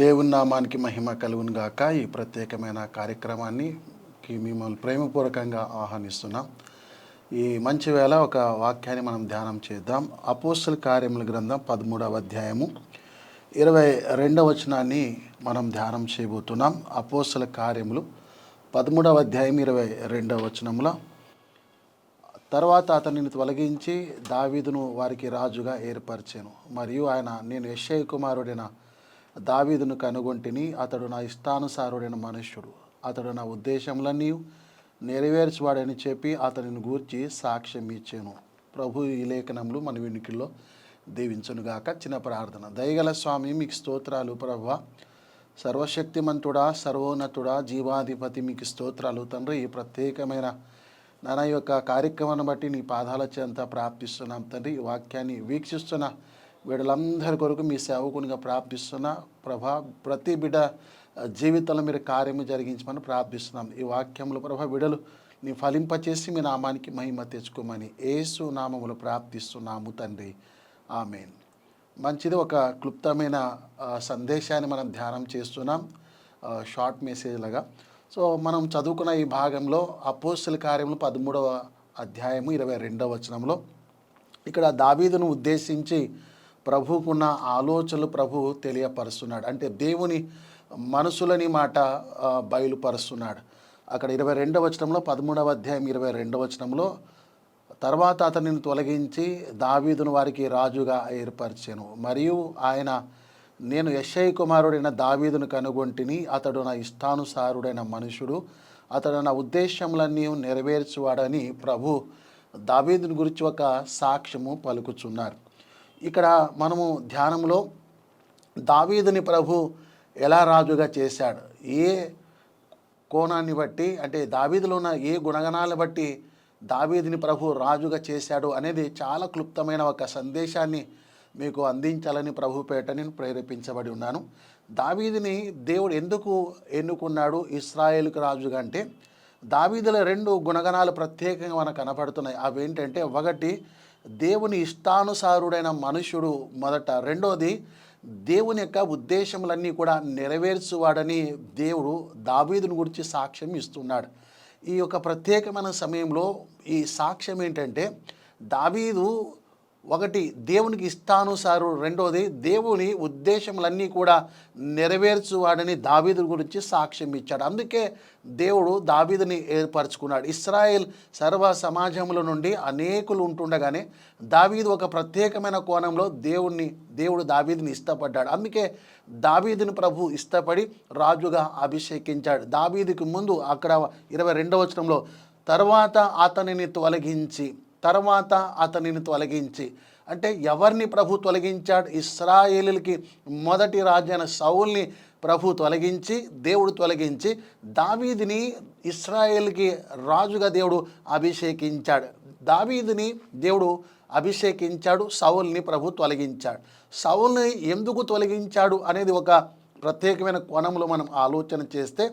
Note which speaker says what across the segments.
Speaker 1: దేవుని నామానికి మహిమ కలుగును గాక. ఈ ప్రత్యేకమైన కార్యక్రమానికి మిమ్మల్ని ప్రేమపూర్వకంగా ఆహ్వానిస్తున్నాం. ఈ మంచి వేళ ఒక వాక్యాన్ని మనం ధ్యానం చేద్దాం. అపోస్తల కార్యముల గ్రంథం 13వ అధ్యాయము 22వ వచనాన్ని మనం ధ్యానం చేయబోతున్నాం. అపోస్తల కార్యములు 13వ అధ్యాయం 22వ వచనంలో, తర్వాత అతనిని తొలగించి దావీదును వారికి రాజుగా ఏర్పరిచాను. మరియు ఆయన, నేను యెష్షయి కుమారుడైన దావీదును కనుగొంటిని, అతడు నా ఇష్టానుసారుడైన మనుష్యుడు, అతడు నా ఉద్దేశములన్నీ నెరవేర్చువాడని చెప్పి అతనిని గూర్చి సాక్ష్యం ఇచ్చాను. ప్రభు ఈ లేఖనములు మన వినికిల్లో దీవించునుగాక. చిన్న ప్రార్థన. దయగల స్వామి, మీకు స్తోత్రాలు ప్రభువా. సర్వశక్తిమంతుడా, సర్వోన్నతుడా, జీవాధిపతి, మీకు స్తోత్రాలు తండ్రి. ఈ ప్రత్యేకమైన నా యొక్క కార్యక్రమాన్ని బట్టి నీ పాదాల చెంత ప్రార్థిస్తున్నాం తండ్రి. ఈ వాక్యాన్ని వీక్షిస్తున్న వీళ్ళందరి కొరకు మీ సేవకునిగా ప్రార్థిస్తున్నా ప్రభా. ప్రతి బిడ్డ జీవితంలో మీరు కార్యము జరిగించమని ప్రార్థిస్తున్నాం. ఈ వాక్యములు ప్రభా బిడ్డలు నీ ఫలింపచేసి మీ నామానికి మహిమ తెచ్చుకోమని యేసు నామములు ప్రార్థిస్తున్నాము తండ్రి, ఆమేన్. మంచిది. ఒక క్లుప్తమైన సందేశాన్ని మనం ధ్యానం చేస్తున్నాం, షార్ట్ మెసేజ్ లాగా. సో మనం చదువుకున్న ఈ భాగంలో అపోస్తల కార్యములు 13వ అధ్యాయము 22వ వచనంలో ఇక్కడ దావీదును ఉద్దేశించి ప్రభువుకున్న ఆలోచనలు ప్రభు తెలియపరుస్తున్నాడు. అంటే దేవుని మనసులని మాట బయలుపరుస్తున్నాడు. అక్కడ 22వ వచనంలో 13వ అధ్యాయం 22వ వచనంలో, తర్వాత అతనిని తొలగించి దావీదును వారికి రాజుగా ఏర్పరిచాను. మరియు ఆయన, నేను యెష్షయి కుమారుడైన దావీదును కనుగొంటిని, అతడు నా ఇష్టానుసారుడైన మనుషుడు, అతడు నా ఉద్దేశములన్నీ నెరవేర్చువాడని ప్రభు దావీదుని గురించి ఒక సాక్ష్యము పలుకుచున్నారు. ఇక్కడ మనము ధ్యానంలో దావీదుని ప్రభు ఎలా రాజుగా చేశాడు, ఏ కోణాన్ని బట్టి, అంటే దావీదులో ఉన్న ఏ గుణగణాలను బట్టి దావీదుని ప్రభు రాజుగా చేశాడు అనేది చాలా క్లుప్తమైన ఒక సందేశాన్ని మీకు అందించాలని ప్రభు పేట నేను ప్రేరేపించబడి ఉన్నాను. దావీదుని దేవుడు ఎందుకు ఎన్నుకున్నాడు ఇశ్రాయేలుకు రాజుగా అంటే, దావీదులో 2 గుణగణాలు ప్రత్యేకంగా మనకు కనపడుతున్నాయి. అవి ఏంటంటే, ఒకటి దేవుని ఇష్టానుసారుడైన మనుషుడు మొదట, రెండోది దేవుని యొక్క ఉద్దేశములన్నీ కూడా నెరవేర్చువాడని దేవుడు దావీదుని గురించి సాక్ష్యం ఇస్తున్నాడు. ఈ యొక్క ప్రత్యేకమైన సమయంలో ఈ సాక్ష్యం ఏంటంటే, దావీదు ఒకటి దేవునికి ఇష్టానుసారుడు, రెండోది దేవుని ఉద్దేశములన్నీ కూడా నెరవేర్చువాడని దావీదు గురించి సాక్ష్యం ఇచ్చాడు. అందుకే దేవుడు దావీదుని ఏర్పరచుకున్నాడు. ఇశ్రాయేల్ సర్వ సమాజముల నుండి అనేకులు ఉంటుండగానే దావీదు ఒక ప్రత్యేకమైన కోణంలో దేవుడు దావీదుని ఇష్టపడ్డాడు. అందుకే దావీదుని ప్రభు ఇష్టపడి రాజుగా అభిషేకించాడు. దావీదుకి ముందు అక్కడ 22వ వచనంలో, తర్వాత అతనిని తొలగించి అంటే ఎవరిని ప్రభు తొలగించాడు? ఇశ్రాయేలుకి మొదటి రాజైన సౌల్ని ప్రభు దేవుడు తొలగించి దావీదుని ఇశ్రాయేలుకి రాజుగా దేవుడు అభిషేకించాడు. దావీదుని దేవుడు అభిషేకించాడు, సౌల్ని ప్రభు తొలగించాడు. సౌల్ని ఎందుకు తొలగించాడు అనేది ఒక ప్రత్యేకమైన కోణంలో మనం ఆలోచన చేస్తే,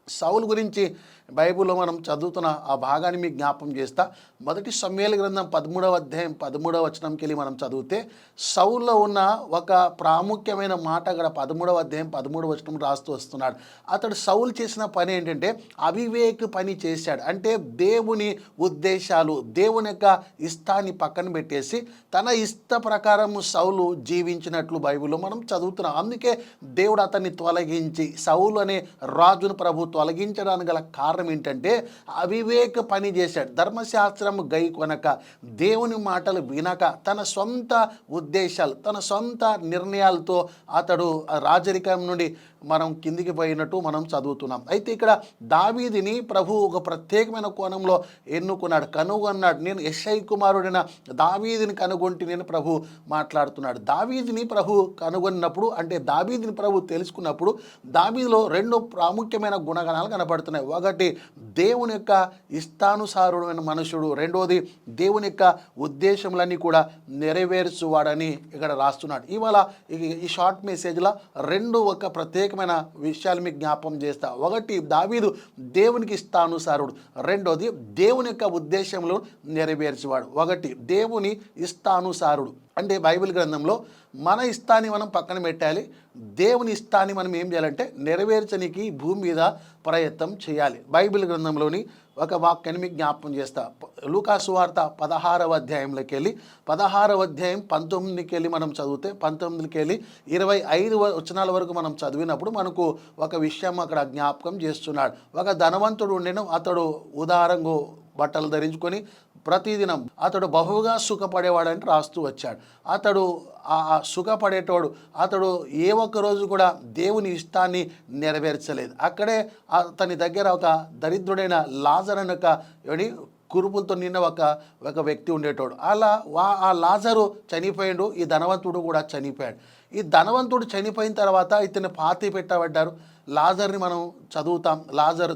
Speaker 1: సౌలు గురించి బైబిల్లో మనం చదువుతున్న ఆ భాగాన్ని మీకు జ్ఞాపం చేస్తా. మొదటి సమూయేలు గ్రంథం 13వ అధ్యాయం 13వ వచనంకి వెళ్ళి మనం చదివితే, సౌల్లో ఉన్న ఒక ప్రాముఖ్యమైన మాట అక్కడ 13వ అధ్యాయం 13వ వచనం రాస్తూ వస్తున్నాడు. అతడు సౌలు చేసిన పని ఏంటంటే అవివేక పని చేశాడు. అంటే దేవుని ఉద్దేశాలు, దేవుని యొక్క ఇష్టాన్ని పక్కన పెట్టేసి తన ఇష్ట ప్రకారం సౌలు జీవించినట్లు బైబిల్లో మనం చదువుతున్నాం. అందుకే దేవుడు అతన్ని తొలగించి, సౌలు అనే రాజును ప్రభు తొలగించడానికి గల కారణం ఏంటంటే అవివేక పని చేశాడు. ధర్మశాస్త్రం గై కొనక, దేవుని మాటలు వినక, తన సొంత ఉద్దేశాలు, తన సొంత నిర్ణయాలతో అతడు రాజరికం నుండి మనం కిందికి పోయినట్టు మనం చదువుతున్నాం. అయితే ఇక్కడ దావీదుని ప్రభు ఒక ప్రత్యేకమైన కోణంలో కనుగొన్నాడు. నేను యెష్షయి కుమారుడైన దావీదుని కనుగొంటి నేను ప్రభు మాట్లాడుతున్నాడు. దావీదుని ప్రభు కనుగొన్నప్పుడు, అంటే దావీదుని ప్రభు తెలుసుకున్నప్పుడు దావీదులో 2 ప్రాముఖ్యమైన గుణగణాలు కనపడుతున్నాయి. ఒకటి దేవుని యొక్క ఇష్టానుసారుడైన మనుషుడు, రెండోది దేవుని యొక్క ఉద్దేశములన్నీ కూడా నెరవేర్చువాడని ఇక్కడ రాస్తున్నాడు. ఇవాళ ఈ షార్ట్ మెసేజ్లో 2 ఒక ప్రత్యేకమైన విషయాలు మీకు జ్ఞాపం చేస్తా. ఒకటి దావీదు దేవునికి ఇష్టానుసారుడు, రెండోది దేవుని యొక్క ఉద్దేశములు నెరవేర్చువాడు. ఒకటి దేవుని ఇష్టానుసారుడు అంటే బైబిల్ గ్రంథంలో మన ఇష్టాన్ని మనం పక్కన పెట్టాలి, దేవుని ఇష్టాన్ని మనం ఏం చేయాలంటే నెరవేర్చనికి భూమి మీద ప్రయత్నం చేయాలి. బైబిల్ గ్రంథంలోని ఒక వాక్యాన్ని మీకు జ్ఞాపకం చేస్తా. లూకాసు వార్త 16వ అధ్యాయంలోకి వెళ్ళి 16వ అధ్యాయం 19కి వెళ్ళి మనం చదివితే 19కి వెళ్ళి 25 వచనాల వరకు మనం చదివినప్పుడు మనకు ఒక విషయం అక్కడ జ్ఞాపకం చేస్తున్నాడు. ఒక ధనవంతుడు ఉండెను, అతడు ఉదారంగా బట్టలు ధరించుకొని ప్రతిదినం అతడు బహుగా సుఖపడేవాడని రాస్తూ వచ్చాడు. అతడు ఆ సుఖపడేటోడు అతడు ఏ ఒక్క రోజు కూడా దేవుని ఇష్టాన్ని నెరవేర్చలేదు. అక్కడే అతని దగ్గర ఒక దరిద్రుడైన లాజరు అనే ఒక కురుపులతో నిన్న ఒక వ్యక్తి ఉండేటోడు. అలా ఆ లాజరు చనిపోయాడు, ఈ ధనవంతుడు కూడా చనిపోయాడు. ఈ ధనవంతుడు చనిపోయిన తర్వాత ఇతన్ని పాతి పెట్టబడ్డారు. లాజర్ని మనం చదువుతాం, లాజర్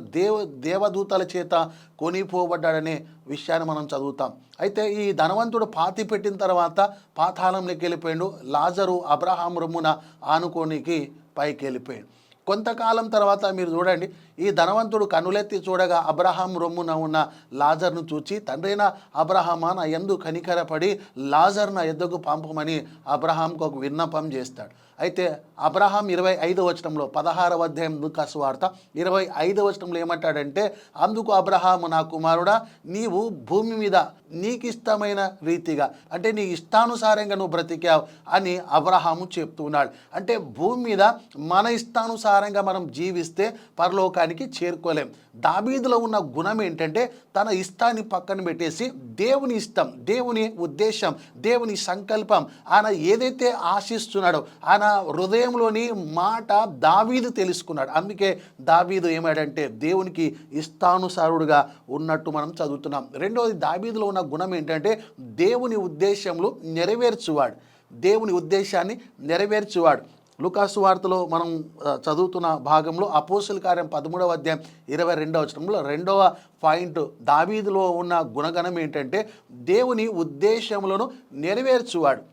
Speaker 1: దేవదూతల చేత కొనిపోబడ్డాడనే విషయాన్ని మనం చదువుతాం. అయితే ఈ ధనవంతుడు పాతి పెట్టిన తర్వాత పాతాళంలోకి వెళ్ళిపోయాడు. లాజరు అబ్రహాం రొమ్మున ఆనుకోనికి పైకి వెళ్ళిపోయాడు. కొంతకాలం తర్వాత మీరు చూడండి, ఈ ధనవంతుడు కనులెత్తి చూడగా అబ్రహాం రొమ్మున ఉన్న లాజర్ను చూచి, తండ్రైన అబ్రహామా, నా యందు కనికరపడి లాజర్ నా యొద్దకు పంపమని అబ్రహాంకు ఒక విన్నపం చేస్తాడు. అయితే అబ్రహాం 25వ వచనంలో 16వ అధ్యాయం లూకాసు వార్త 25వ వచనంలో ఏమంటాడంటే, అందుకు అబ్రహాము, నా కుమారుడా, నీవు భూమి మీద నీకు ఇష్టమైన రీతిగా, అంటే నీ ఇష్టానుసారంగా నువ్వు బ్రతికావు అని అబ్రహాము చెప్తున్నాడు. అంటే భూమి మీద మన ఇష్టానుసారంగా మనం జీవిస్తే పరలోకానికి చేరుకోలేం. దావీదులో ఉన్న గుణం ఏంటంటే తన ఇష్టాన్ని పక్కన పెట్టేసి దేవుని ఇష్టం, దేవుని ఉద్దేశం, దేవుని సంకల్పం, ఆయన ఏదైతే ఆశిస్తున్నాడో ఆయన హృదయంలోని మాట దావీదు తెలుసుకున్నాడు. అందుకే దావీదు ఏమాడంటే దేవునికి ఇష్టానుసారుడుగా ఉన్నట్టు మనం చదువుతున్నాం. రెండవది, దావీదులో ఉన్న గుణం ఏంటంటే దేవుని ఉద్దేశంలో నెరవేర్చువాడు, దేవుని ఉద్దేశాన్ని నెరవేర్చువాడు. లూకాసు వార్తలో మనం చదువుతున్న భాగంలో అపోస్తలుల కార్యం 13వ అధ్యాయం 22వ వచనంలో రెండవ పాయింట్, దావీదులో ఉన్న గుణగణం ఏంటంటే దేవుని ఉద్దేశములను నెరవేర్చువాడు.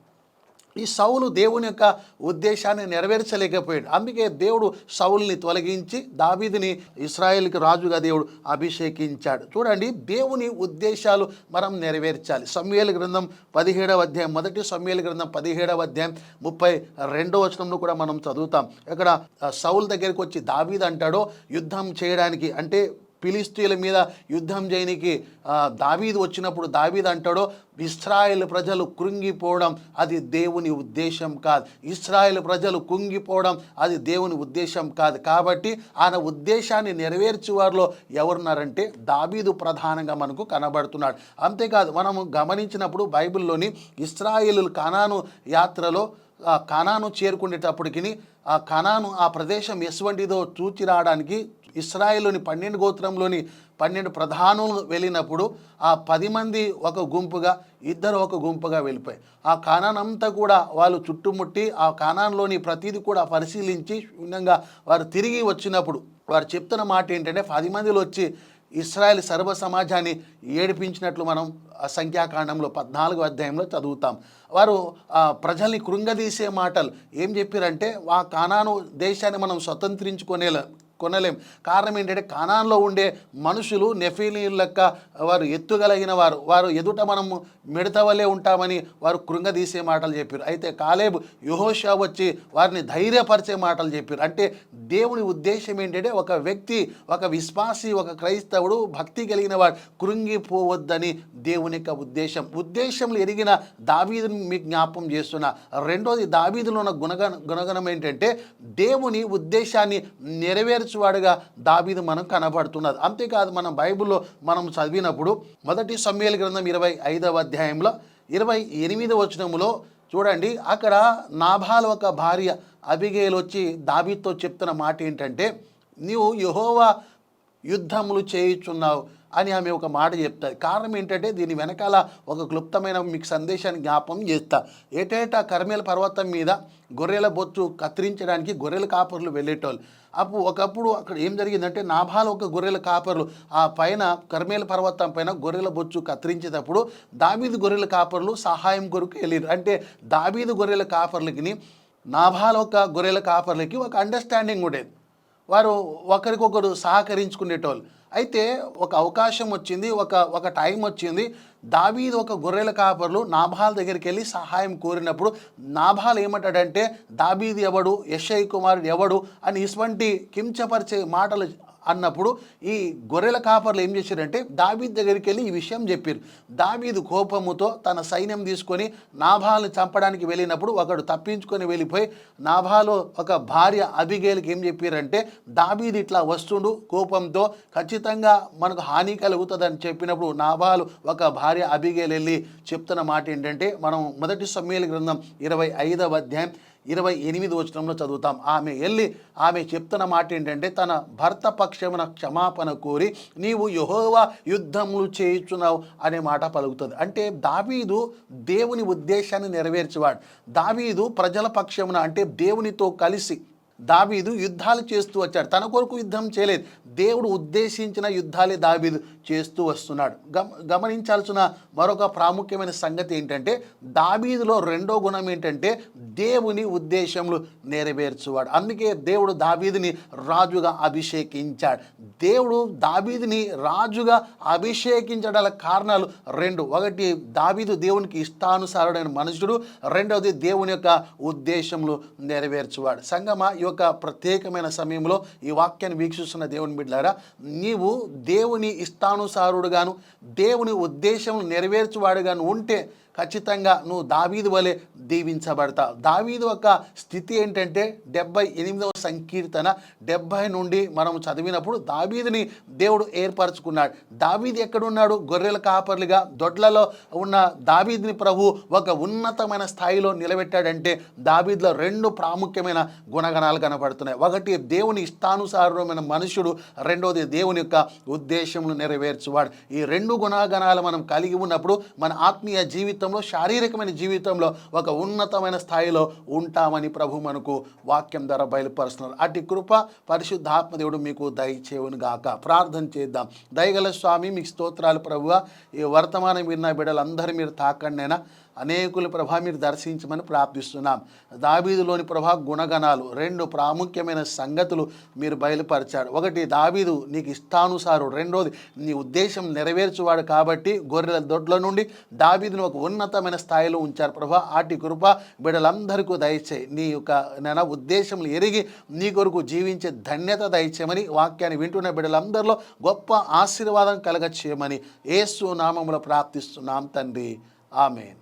Speaker 1: ఈ సౌలు దేవుని యొక్క ఉద్దేశాన్ని నెరవేర్చలేకపోయాడు. అందుకే దేవుడు సౌలుని తొలగించి దావీదుని ఇశ్రాయేలుకి రాజుగా దేవుడు అభిషేకించాడు. చూడండి, దేవుని ఉద్దేశాలు మనం నెరవేర్చాలి. సమూయేలు గ్రంథం 17వ అధ్యాయం, మొదటి సమూయేలు గ్రంథం 17వ అధ్యాయం 32వ వచనంలో కూడా మనం చదువుతాం. ఇక్కడ సౌలు దగ్గరికి వచ్చి దావీదు అంటాడో యుద్ధం చేయడానికి, అంటే ఫిలిష్తీయుల మీద యుద్ధం చేయడానికి దావీదు వచ్చినప్పుడు దావీదు అంటాడో, ఇశ్రాయేలు ప్రజలు కృంగిపోవడం అది దేవుని ఉద్దేశం కాదు, ఇశ్రాయేలు ప్రజలు కుంగిపోవడం అది దేవుని ఉద్దేశం కాదు. కాబట్టి ఆయన ఉద్దేశాన్ని నెరవేర్చే వారిలో ఎవరున్నారంటే దావీదు ప్రధానంగా మనకు కనబడుతున్నాడు. అంతేకాదు, మనము గమనించినప్పుడు బైబిల్లోని ఇశ్రాయేలు కానాను యాత్రలో కానాను చేరుకునేటప్పటికి ఆ కానాను ఆ ప్రదేశం ఎటువంటిదో చూచి రావడానికి ఇశ్రాయేలుని 12 గోత్రంలోని 12 ప్రధానులు వెళ్ళినప్పుడు ఆ 10 మంది ఒక గుంపుగా, ఇద్దరు ఒక గుంపుగా వెళ్ళిపోయి ఆ కానానంతా కూడా వాళ్ళు చుట్టుముట్టి ఆ కానాన్లోని ప్రతిదీ కూడా పరిశీలించి విధంగా వారు తిరిగి వచ్చినప్పుడు వారు చెప్తున్న మాట ఏంటంటే 10 మందిలో వచ్చి ఇశ్రాయేల్ సర్వ సమాజాన్ని ఏడిపించినట్లు మనం సంఖ్యాకాండంలో 14వ అధ్యాయంలో చదువుతాం. వారు ప్రజల్ని కృంగదీసే మాటలు ఏం చెప్పారంటే, ఆ కానాను దేశాన్ని మనం కొనలేం. కారణం ఏంటంటే కానాన్లో ఉండే మనుషులు నెఫీలీయుల లెక్క వారు ఎత్తుగలిగిన వారు ఎదుట మనము మిడతవలే ఉంటామని వారు కృంగదీసే మాటలు చెప్పారు. అయితే కాలేబు యెహోషువ వచ్చి వారిని ధైర్యపరిచే మాటలు చెప్పారు. అంటే దేవుని ఉద్దేశం ఏంటంటే ఒక వ్యక్తి, ఒక విశ్వాసి, ఒక క్రైస్తవుడు, భక్తి కలిగిన వాడు కృంగిపోవద్దని దేవుని యొక్క ఉద్దేశంలో ఎరిగిన దావీదుని మీకు జ్ఞాపకం చేస్తున్నా. రెండోది, దావీదులో ఉన్న గుణగణం ఏంటంటే దేవుని ఉద్దేశాన్ని నెరవేర్చువాడుగా దావీదు మనం కనబడుతున్నది. అంతేకాదు, మనం బైబిల్లో మనం చదివినప్పుడు మొదటి సమూయేలు గ్రంథం 25వ అధ్యాయంలో 28వ వచనములో చూడండి, అక్కడ నాబాలు ఒక భార్య అబిగేలు వచ్చి దావీదుతో చెప్తున్న మాట ఏంటంటే, నీవు యెహోవా యుద్ధములు చేయుచున్నావు అని ఆమె ఒక మాట చెప్తారు. కారణం ఏంటంటే దీని వెనకాల ఒక క్లుప్తమైన మీకు సందేశాన్ని జ్ఞాపకం చేస్తా. ఏటేటా కర్మేల పర్వతం మీద గొర్రెల బొచ్చు కత్తిరించడానికి గొర్రెల కాపర్లు వెళ్ళేటోళ్ళు. ఒకప్పుడు అక్కడ ఏం జరిగిందంటే, నాబాలు ఒక గొర్రెల కాపర్లు ఆ పైన కర్మేల పర్వతం పైన గొర్రెల బొచ్చు కత్తిరించేటప్పుడు దావీదు గొర్రెల కాపర్లు సహాయం కొరకు వెళ్ళారు. అంటే దావీదు గొర్రెల కాపర్లకి నాబాలు ఒక గొర్రెల కాపర్లకి ఒక అండర్స్టాండింగ్ ఉండేది. వారు ఒకరికొకరు సహకరించుకునేటోళ్ళు. అయితే ఒక అవకాశం వచ్చింది, ఒక టైం వచ్చింది. దావీదు ఒక గొర్రెల కాపర్లు నాబాల్ దగ్గరికి వెళ్ళి సహాయం కోరినప్పుడు నాబాల్ ఏమంటాడంటే, దావీదు ఎవడు, యెషై కుమారుడు ఎవడు అని ఇటువంటి కించపరిచే మాటలు అన్నప్పుడు ఈ గొర్రెల కాపర్లు ఏం చేశారంటే దావీదు దగ్గరికి వెళ్ళి ఈ విషయం చెప్పారు. దావీదు కోపముతో తన సైన్యం తీసుకొని నాబాల్ని చంపడానికి వెళ్ళినప్పుడు ఒకడు తప్పించుకొని వెళ్ళిపోయి నాబాలు ఒక భార్య అబిగేలుకి ఏం చెప్పారంటే, దావీదు ఇట్లా వస్తుండు కోపంతో, ఖచ్చితంగా మనకు హాని కలుగుతుందని చెప్పినప్పుడు నాబాలు ఒక భార్య అబిగేలు వెళ్ళి చెప్తున్న మాట ఏంటంటే, మనం మొదటి సమూయేలు గ్రంథం 25వ అధ్యాయం 28 వచనంలో చదువుతాం. ఆమె చెప్తున్న మాట ఏంటంటే, తన భర్త పక్షమున క్షమాపణ కోరి నీవు యెహోవా యుద్ధములు చేయుచున్నావు అనే మాట పలుకుతుంది. అంటే దావీదు దేవుని ఉద్దేశాన్ని నెరవేర్చేవాడు. దావీదు ప్రజల పక్షమున అంటే దేవునితో కలిసి దావీదు యుద్ధాలు చేస్తూ వచ్చాడు. తన కొరకు యుద్ధం చేయలేదు, దేవుడు ఉద్దేశించిన యుద్ధాలే దావీదు చేస్తూ వస్తున్నాడు. గమనించాల్సిన మరొక ప్రాముఖ్యమైన సంగతి ఏంటంటే, దావీదులో రెండో గుణం ఏంటంటే దేవుని ఉద్దేశములు నెరవేర్చువాడు. అందుకే దేవుడు దావీదుని రాజుగా అభిషేకించాడు. దేవుడు దావీదుని రాజుగా అభిషేకించడాల కారణాలు రెండు. ఒకటి, దావీదు దేవునికి ఇష్టానుసారుడైన మనుషుడు. రెండవది, దేవుని యొక్క ఉద్దేశములు నెరవేర్చువాడు. సంగమా, ఈ యొక్క ప్రత్యేకమైన సమయంలో ఈ వాక్యాన్ని వీక్షిస్తున్న దేవుని బిడ్డలారా, నీవు దేవుని ఇష్టానుసారుడుగాను దేవుని ఉద్దేశములు నెరవేర్చువాడుగాను ఉంటే ఖచ్చితంగా నువ్వు దావీదు వలె దీవించబడతావు. దావీదు యొక్క స్థితి ఏంటంటే 78వ సంకీర్తన 70 నుండి మనం చదివినప్పుడు దావీదుని దేవుడు ఏర్పరచుకున్నాడు. దావీదు ఎక్కడున్నాడు? గొర్రెల కాపర్లుగా దొడ్లలో ఉన్న దావీదుని ప్రభు ఒక ఉన్నతమైన స్థాయిలో నిలబెట్టాడంటే దావీదులో రెండు ప్రాముఖ్యమైన గుణగణాలు కనపడుతున్నాయి. ఒకటి, దేవుని ఇష్టానుసారమైన మనుషుడు. రెండోది, దేవుని యొక్క ఉద్దేశములు నెరవేర్చువాడు. ఈ రెండు గుణగణాలు మనం కలిగి ఉన్నప్పుడు మన ఆత్మీయ జీవితంలో, శారీరకమైన జీవితంలో ఒక ఉన్నతమైన స్థాయిలో ఉంటామని ప్రభు మనకు వాక్యం ద్వారా బయలుపరుస్తున్నారు. అటు కృప పరిశుద్ధాత్మ దేవుడు మీకు దయచేయును గాక. ప్రార్థన చేద్దాం. దయగల స్వామి, మీకు స్తోత్రాలు ప్రభువా. ఈ వర్తమానం విన్న బిడ్డలందరూ మీరు తాకండి అయినా అనేకుల ప్రభా మీరు దర్శించమని ప్రార్థిస్తున్నాం. దావీదులోని ప్రభా గుణగణాలు రెండు ప్రాముఖ్యమైన సంగతులు మీరు బయలుపరిచారు. ఒకటి, దావీదు నీకు ఇష్టానుసారుడు. రెండోది, నీ ఉద్దేశం నెరవేర్చువాడు కాబట్టి గొర్రెల దొడ్ల నుండి దావీదును ఒక ఉన్నతమైన స్థాయిలో ఉంచారు ప్రభా. ఆటి కృప బిడ్డలందరికీ దయచేయి. నీ యొక్క ఉద్దేశములు ఎరిగి నీ కొరకు జీవించే ధన్యత దయచేయమని, వాక్యాన్ని వింటున్న బిడ్డలందరిలో గొప్ప ఆశీర్వాదం కలగచేయమని యేసు నామములో ప్రార్థిస్తున్నాం తండ్రి. ఆమేన్.